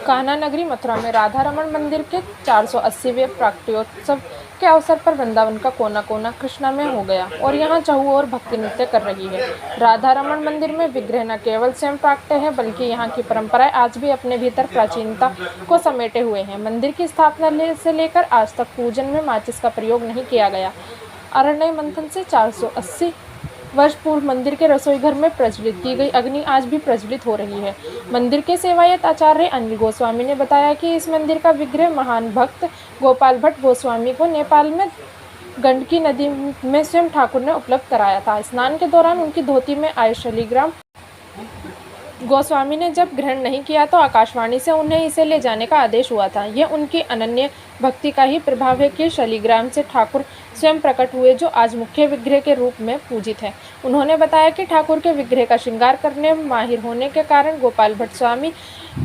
कान्हा नगरी मथुरा में राधा रमण मंदिर के 480वें प्राकट्योत्सव के अवसर पर वृंदावन का कोना कोना कृष्णमय हो गया और यहाँ चहुओर भक्ति नृत्य कर रही है। राधा रमण मंदिर में विग्रह न केवल स्वयं प्राकट्य है बल्कि यहाँ की परंपराएं आज भी अपने भीतर प्राचीनता को समेटे हुए हैं। मंदिर की स्थापना से लेकर आज तक पूजन में माचिस का प्रयोग नहीं किया गया। अरण्य मंथन से 480 वर्ष पूर्व मंदिर के रसोई घर में प्रज्वलित की गई अग्नि आज भी प्रज्वलित हो रही है। मंदिर के सेवायत आचार्य अनिल गोस्वामी ने बताया कि इस मंदिर का विग्रह महान भक्त गोपाल भट्ट गोस्वामी को नेपाल में गंडकी नदी में स्वयं ठाकुर ने उपलब्ध कराया था। स्नान के दौरान उनकी धोती में आए शालिग्राम गोस्वामी ने जब ग्रहण नहीं किया तो आकाशवाणी से उन्हें इसे ले जाने का आदेश हुआ था। यह उनकी अनन्य भक्ति का ही प्रभाव है कि शालिग्राम से ठाकुर स्वयं प्रकट हुए जो आज मुख्य विग्रह के रूप में पूजित है। उन्होंने बताया कि ठाकुर के विग्रह का श्रृंगार करने में माहिर होने के कारण गोपाल भट्ट स्वामी,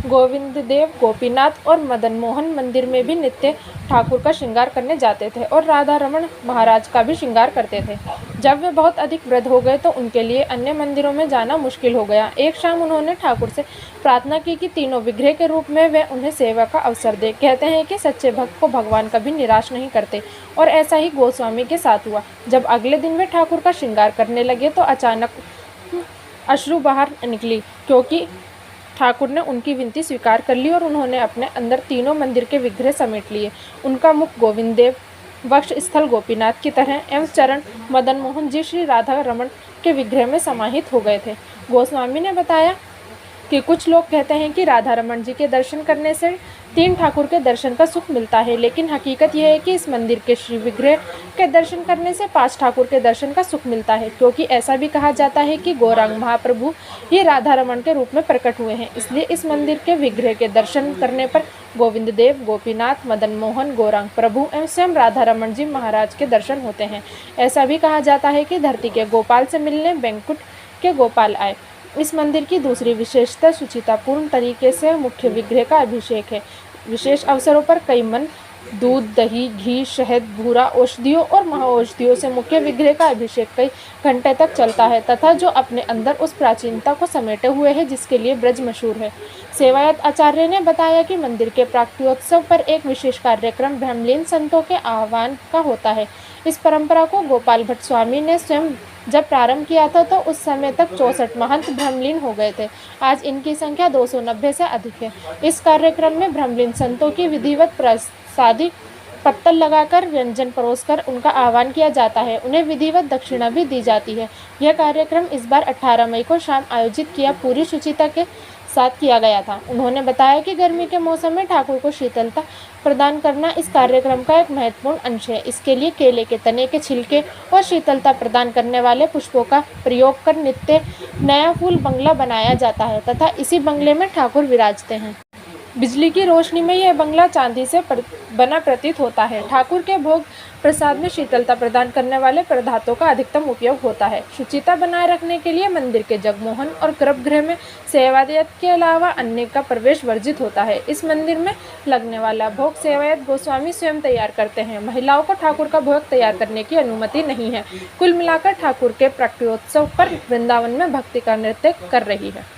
गोविंद देव, गोपीनाथ और मदन मोहन मंदिर में भी नित्य ठाकुर का श्रृंगार करने जाते थे और राधा रमण महाराज का भी श्रृंगार करते थे। जब वे बहुत अधिक वृद्ध हो गए तो उनके लिए अन्य मंदिरों में जाना मुश्किल हो गया। एक शाम उन्होंने ठाकुर से प्रार्थना की कि तीनों विग्रह के रूप में वे उन्हें सेवा का अवसर दे। कहते हैं कि सच्चे भक्त को भगवान कभी निराश नहीं करते और ऐसा ही गोस्वामी के साथ हुआ। जब अगले दिन वे ठाकुर का श्रृंगार करने लगे तो अचानक अश्रु बाहर निकली क्योंकि ठाकुर ने उनकी विनती स्वीकार कर ली और उन्होंने अपने अंदर तीनों मंदिर के विग्रह समेट लिए। उनका मुख गोविंद देव, वक्ष स्थल गोपीनाथ की तरह एवं चरण मदन मोहन जी श्री राधा रमण के विग्रह में समाहित हो गए थे। गोस्वामी ने बताया कि कुछ लोग कहते हैं कि राधा रमण जी के दर्शन करने से तीन ठाकुर के दर्शन का सुख मिलता है, लेकिन हकीकत यह है कि इस मंदिर के श्री विग्रह के दर्शन करने से 5 ठाकुर के दर्शन का सुख मिलता है, क्योंकि ऐसा भी कहा जाता है कि गौरांग महाप्रभु ये राधा रमण के रूप में प्रकट हुए हैं। इसलिए इस मंदिर के विग्रह के दर्शन करने पर गोविंद देव, गोपीनाथ, मदन मोहन, गौरांग प्रभु एवं स्वयं राधा रमण जी महाराज के दर्शन होते हैं। ऐसा भी कहा जाता है कि धरती के गोपाल से मिलने बैंकुट के गोपाल आए। इस मंदिर की दूसरी विशेषता शुचितापूर्ण तरीके से मुख्य विग्रह का अभिषेक है। विशेष अवसरों पर कई मन दूध, दही, घी, शहद, भूरा, औषधियों और महाऔषधियों से मुख्य विग्रह का अभिषेक कई घंटे तक चलता है तथा जो अपने अंदर उस प्राचीनता को समेटे हुए है जिसके लिए ब्रज मशहूर है। सेवायत आचार्य ने बताया कि मंदिर के प्राकट्योत्सव पर एक विशेष कार्यक्रम ब्रह्मलीन संतों के आह्वान का होता है। इस परंपरा को गोपाल भट्ट स्वामी ने स्वयं जब प्रारंभ किया था तो उस समय तक 64 महंत ब्रह्मलीन हो गए थे। आज इनकी संख्या 290 से अधिक है। इस कार्यक्रम में ब्रह्मलीन संतों की विधिवत प्रसादी पत्तल लगाकर व्यंजन परोसकर उनका आह्वान किया जाता है। उन्हें विधिवत दक्षिणा भी दी जाती है। यह कार्यक्रम इस बार 18 मई को शाम आयोजित किया पूरी शुचिता के साथ किया गया था। उन्होंने बताया कि गर्मी के मौसम में ठाकुर को शीतलता प्रदान करना इस कार्यक्रम का एक महत्वपूर्ण अंश है। इसके लिए केले के तने के छिलके और शीतलता प्रदान करने वाले पुष्पों का प्रयोग कर नित्य नया फूल बंगला बनाया जाता है तथा इसी बंगले में ठाकुर विराजते हैं। बिजली की रोशनी में यह बंगला चांदी से बना प्रतीत होता है। ठाकुर के भोग प्रसाद में शीतलता प्रदान करने वाले पदार्थों का अधिकतम उपयोग होता है। शुचिता बनाए रखने के लिए मंदिर के जगमोहन और गर्भगृह में सेवायत के अलावा अन्य का प्रवेश वर्जित होता है। इस मंदिर में लगने वाला भोग सेवायत गोस्वामी स्वयं तैयार करते हैं। महिलाओं को ठाकुर का भोग तैयार करने की अनुमति नहीं है। कुल मिलाकर ठाकुर के प्राकट्योत्सव पर वृंदावन में भक्ति का नृत्य कर रही है।